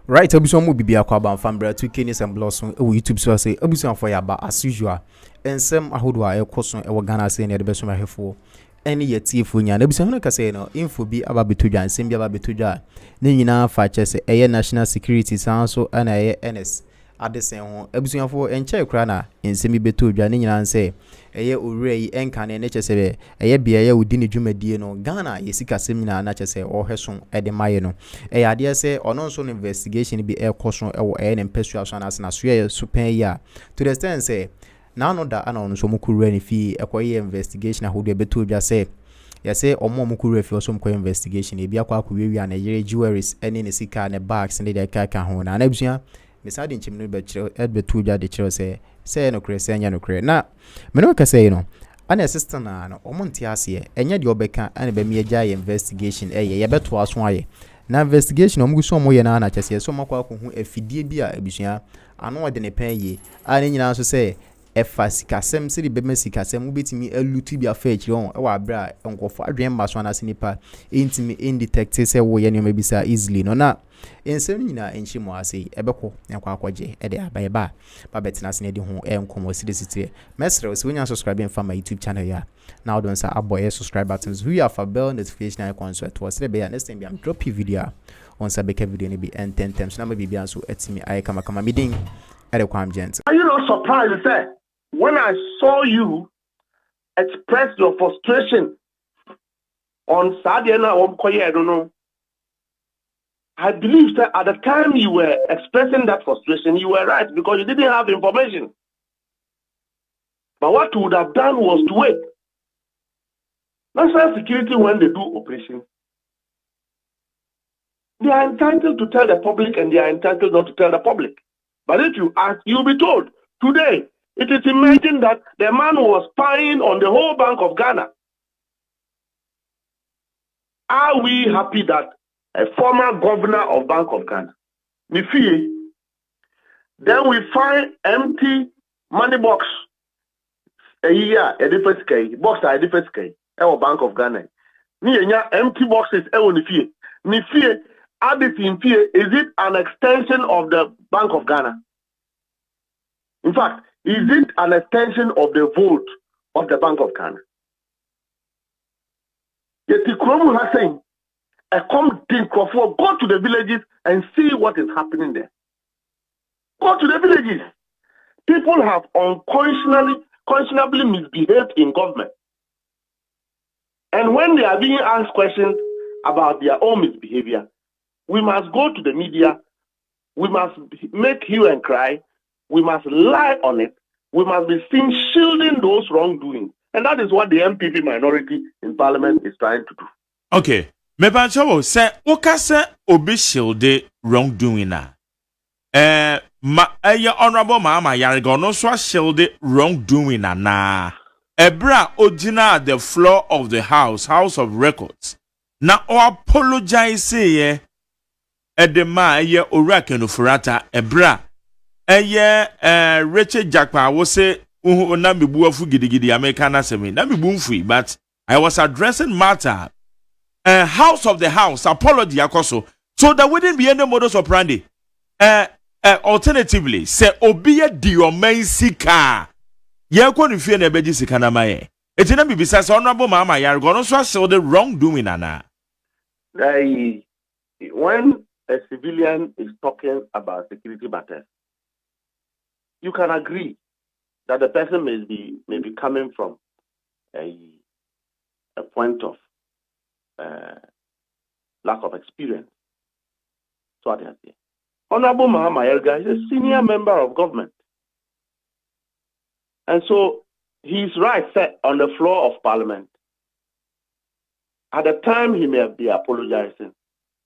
Right, ebusu mo bibia kwa ban fambra 2K news and blossom e YouTube so say ebusu for ya ba as usual. Ensem ahodo a ekoso e wo Ghana say na de beso mahefo. Ene yetiefo nya na ebusu no ka say no info bi aba betodwa nsem bi aba betodwa. Ne nyina fa chese eye national security sanso ana eye NS Addison ho ebusuafo enche kra na nsem bi betodwa ne nyina nse eye owura yi enka ne chese be eye bia ye odi ne dwumadie no Ghana yesika sem nyina na chese ohweso e de maye no ade se ono nso investigation bi ekoso e wo ne mpesua so na na so ye supan ya to the extent say na no da ana ono nso mukuru ne fi ekoye investigation ahodo betodwa say yase omo mukuru fi oso mko investigation e bia kwa akwewi na yere jewelries ene ne sika ne bags ne de kaka ho na abusua mesade nchim no be kire betodwa de kire say no kire say nya no kire na me no ka say no ana assistant na no omo ntia ase enye de obeka ana be me agya investigation ye beto aso aye na investigation omo guso omo ye na chese so makwa akwu afidie bi a abusua ano de ne pen ye ana nyina so say efa sikasem se de bema sikasem ubetimi alutu bi afa akire on e wa bra enkofo adwen mba so anase nipa intimi indetect se wo ye ne mabisa easily no na ensem nyina enchimo ase ebekọ yakwa akwaje e de abaye ba betina se ne de ho enkomo sidesitire mesre so wonya subscribe en my YouTube channel ya now don sa aboye subscribe buttons who ya for bell notification icon so to was be next time be am drop video on sa beka video ne bi en 10 times na ma bibia so etimi aye kama meeting at the kwam gent. Are you not surprised sir? When I saw you express your frustration on Saturday night, I don't know. I believe that at the time you were expressing that frustration, you were right because you didn't have information. But what you would have done was to wait. National security, when they do operations, they are entitled to tell the public and they are entitled not to tell the public. But if you ask, you'll be told today. It is imagined that the man was spying on the whole Bank of Ghana. Are we happy that a former governor of Bank of Ghana, Nifie, then we find empty money box a year, a different scale, box a different scale, our Bank of Ghana. Empty boxes, Nifie. Nifie, Addison, is it an extension of the Bank of Ghana? In fact, is it an extension of the vote of the Bank of Ghana? Yet the Kromu has saying, go to the villages and see what is happening there. Go to the villages. People have unconscionably misbehaved in government. And when they are being asked questions about their own misbehavior, we must go to the media, we must make hue and cry, we must lie on it. We must be seen shielding those wrongdoing. And that is what the NPP minority in Parliament is trying to do. Okay. Mebancho say oka say obi shielde wrongdoing na. Honorable Mahama Yarega no so shielde wrongdoing na. Ebra ojina the floor of the House of Records. Na o apologize ye edema ye orakeno furata ebra Richard Jackpa was say na mebu afu gidigidi American asemi na mebu mfui but I was addressing matter House of the House apology akoso so there wouldn't be any modus operandi alternatively say obiye di omen sika ye ko nu fie na beji sika na maye etina bibisa say honorable Mahama Yarega no so show the wrongdoing ana when a civilian is talking about security matters, you can agree that the person may be coming from a point of lack of experience. So what they say. Honorable Mahama Yarega is a senior member of government. And so he's right set on the floor of Parliament. At the time he may be apologizing,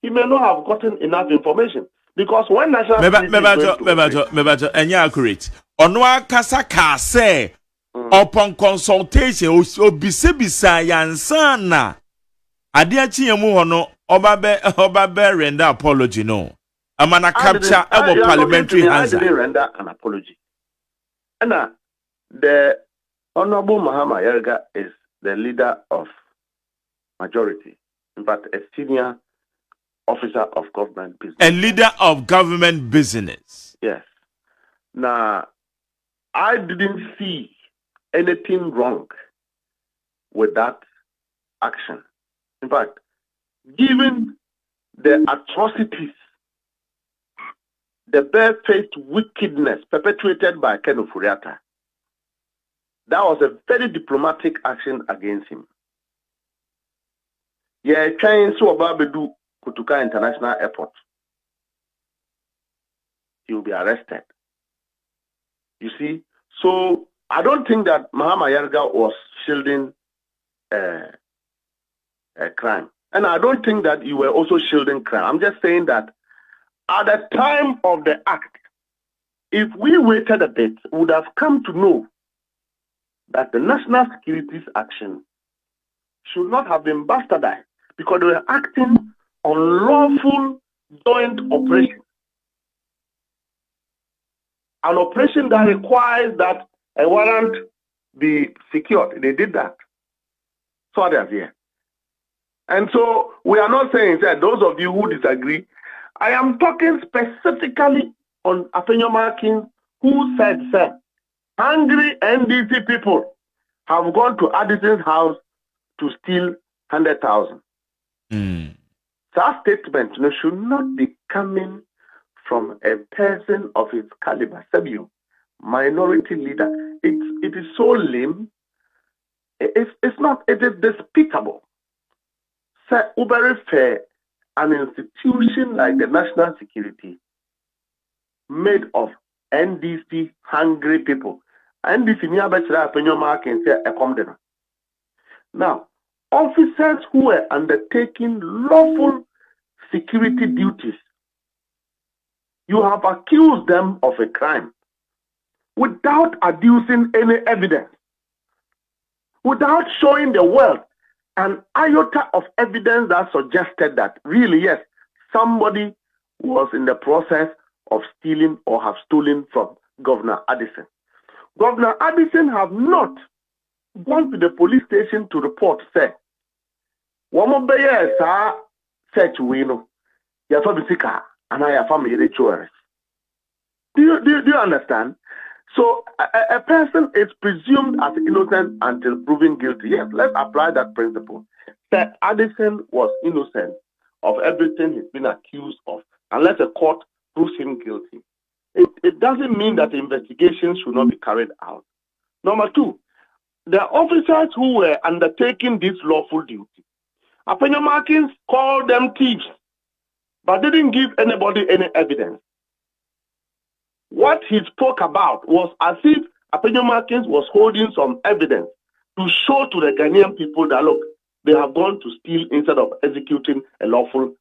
he may not have gotten enough information. Because when national Mebajo, and you're accurate. Onwa kasa kase upon consultation obisebisa yansana ade achi yemu hono obabe render apology no amana capture our parliamentary answer. I didn't render an apology. And the Honorable Mahama Yarega is the leader of majority, in fact a senior officer of government business. A leader of government business. Yes. Now, I didn't see anything wrong with that action. In fact, given the atrocities, the barefaced wickedness perpetrated by Ken Ofori-Atta, that was a very diplomatic action against him. Yeah, trying so about Bedu Kutuka International Airport. He will be arrested. You see, so I don't think that Mahama Yarga was shielding a crime. And I don't think that you were also shielding crime. I'm just saying that at the time of the act, if we waited a bit, we would have come to know that the national security's action should not have been bastardized because they were acting on lawful joint operation. An operation that requires that a warrant be secured. They did that. So they are here. And so we are not saying that those of you who disagree, I am talking specifically on Afenyo Markin, who said, sir, angry NDC people have gone to Addison's house to steal 100,000. That statement should not be coming from a person of his caliber. Sabio, minority leader. It is so lame. It's not. It is despicable. Sir, very fair, an institution like the national security made of NDC hungry people. NDC now, officers who were undertaking lawful security duties, you have accused them of a crime without adducing any evidence, without showing the world an iota of evidence that suggested that really, yes, somebody was in the process of stealing or have stolen from Governor Addison. Governor Addison have not gone to the police station to report, say, search we know. And I have family rituals. Do you understand? So a person is presumed as innocent until proven guilty. Yes, let's apply that principle. That Addison was innocent of everything he's been accused of, unless a court proves him guilty. It doesn't mean that the investigation should not be carried out. Number two, the officers who were undertaking this lawful duty, Afenyo Markins called them thieves, but didn't give anybody any evidence. What he spoke about was as if Afenyo Markins was holding some evidence to show to the Ghanaian people that, look, they have gone to steal instead of executing a lawful,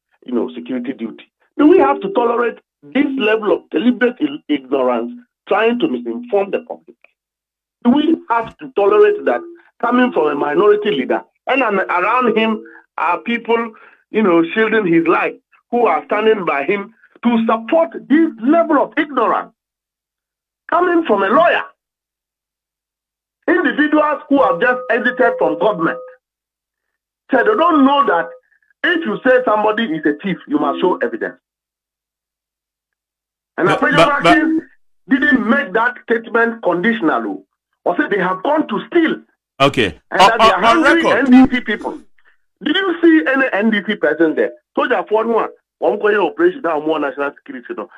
security duty. Do we have to tolerate this level of deliberate ignorance trying to misinform the public? Do we have to tolerate that coming from a minority leader and around him are people, shielding his life, who are standing by him to support this level of ignorance coming from a lawyer? Individuals who have just exited from government. So they don't know that if you say somebody is a thief, you must show evidence. And Afenyo didn't make that statement conditional. Or say they have gone to steal. Okay. And that they are hungry NDP people. Did you see any NDP person there? Soldier for one operation now more national security. No.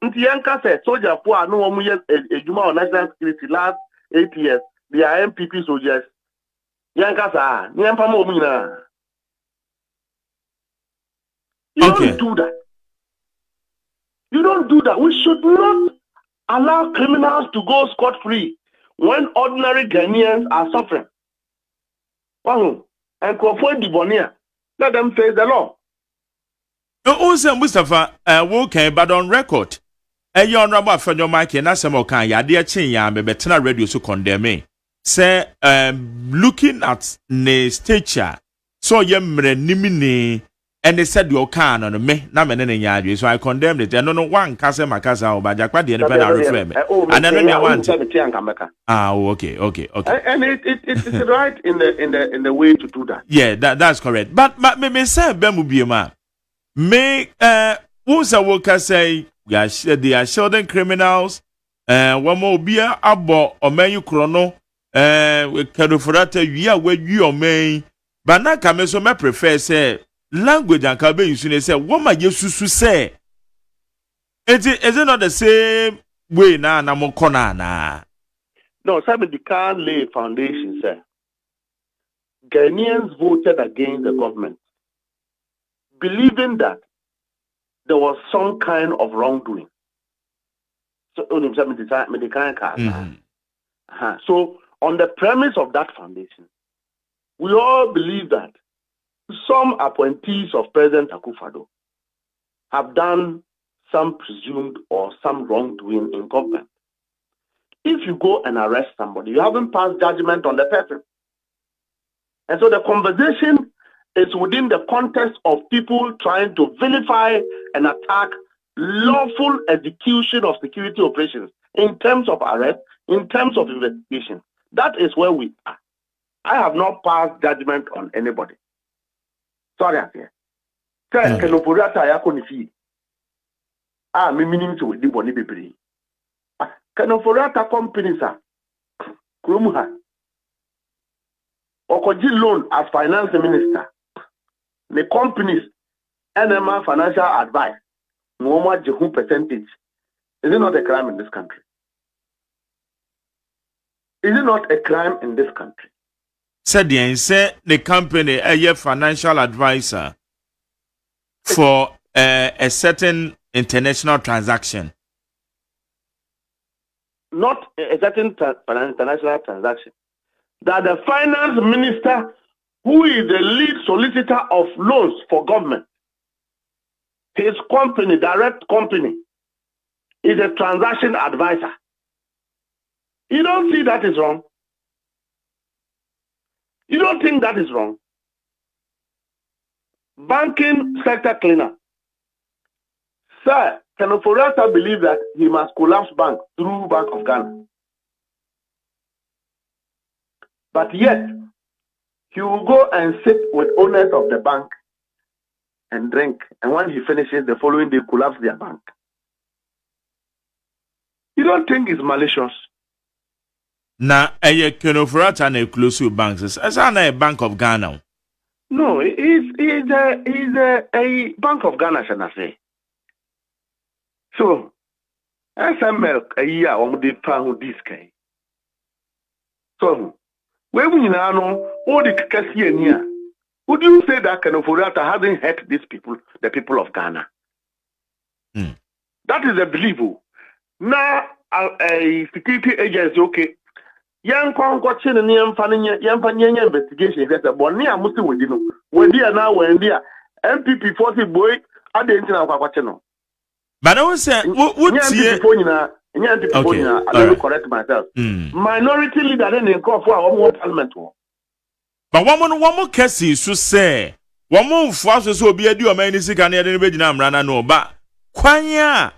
Ntiyanka said soldier for no one years a Juma national security last 8 years. They are NPP soldiers. Yanka sa nyampa mo muna. You don't do that. You don't do that. We should not allow criminals to go scot-free when ordinary Ghanaians are suffering. And let them face the law. Also, Mustafa, okay, but on record, you honorable Afenyo Markin, na semo kan ya de chin ya me betena radio so condemn. Say, looking at ne stature, so ye mre nimini, and they said you can on me, na me ne nya so I condemned it. And no one kase makasa o ba jakwa de ne be na reframe. And then no one. Okay. And it's right in the way to do that. Yeah, that's correct. But me say be mu bi ma. Me, who's a worker say, they are shielding criminals, one more beer, abo, or may you chrono, with Cadoforata, we are where you are may, but not come so my prefer say, language and Cabe, you soon say, what my Jesus to say? Is it not the same way now, Namokona? No, somebody can't lay a foundation, sir. Ghanaians voted against the government, believing that there was some kind of wrongdoing. So, so on the premise of that foundation, we all believe that some appointees of President Akufo-Addo have done some presumed or some wrongdoing in government. If you go and arrest somebody, you haven't passed judgment on the person. And so the conversation is within the context of people trying to vilify and attack lawful execution of security operations in terms of arrest, in terms of investigation. That is where we are. I have not passed judgment on anybody. Sorry, I say. Meaning to the body be. Kanoforata companies are Krumuha. Okoji loan as finance minister. The companies NMA financial advice. No Jehu percentage. Is it not a crime in this country? Is it not a crime in this country? Said the company a financial advisor for a certain international transaction. Not a certain international transaction. That the finance minister, who is the lead solicitor of loans for government, his company, direct company, is a transaction advisor. You don't see that is wrong? You don't think that is wrong? Banking sector cleaner. Sir, can Oforata believe that he must collapse bank through Bank of Ghana? But yet, he will go and sit with owners of the bank and drink. And when he finishes, the following day, collapse their bank. You don't think it's malicious? Na Ken Oforata na exclusive banks. As a Bank of Ghana. No, he's a Bank of Ghana, shall I say. So, SML a year on the pound disc. So, when we know all the Cassian here, would you say that Kanoforata hasn't hurt these people, the people of Ghana? That is a believable. Now, a security agency, okay, young Conquachin and Yampanya investigation, that's a Bonia Musti with you. When they are now, when they are NPP 40 boy, I didn't know Quachino. But I was saying, what okay, let me correct myself. Minority leader then in call for our parliament. But one more case is say, one more forces will be a do a man is a Canadian Vietnam rana no, but Quanya,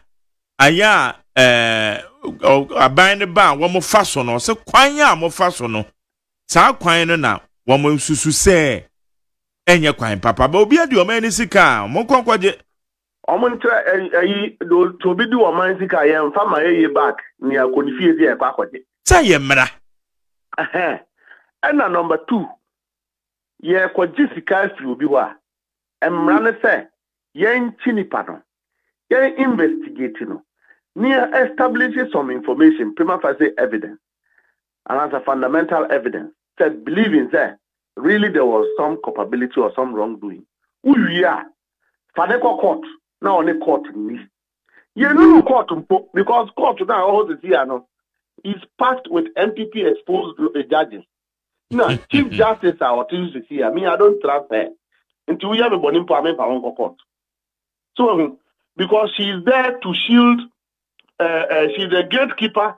aya, a bind the bar, one more fashion or so Quanya more fashion. Sa Quina now, one more Susu say, and your Quine Papa, but be a do a man is a car, more conquer. Omontra to be do a man sick I am from my back near Conifia Quacote. Say, Mara. And number 2, ye kwa Jessica will be wa. And Rana say, yen chini pardon. Yen investigating. Near establishes some information, prima facie evidence. And as a fundamental evidence, said believing that really there was some culpability or some wrongdoing. Who you are? Fadeko court. Now only court in this. You know court because court now holds the here is packed with NPP exposed judges. Now Chief Justice or Tuesday here. Me, I don't trust her until we have a body permit for court. So because she is there to shield, she's a gatekeeper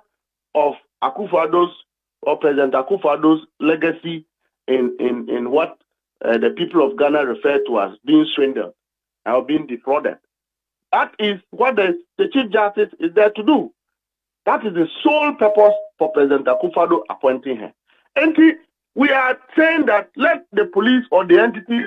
of Akufo-Addo's or President Akufo-Addo's legacy in what the people of Ghana refer to as being swindled or being defrauded. That is what the Chief Justice is there to do. That is the sole purpose for President Akufo-Addo appointing her. And we are saying that let the police or the entity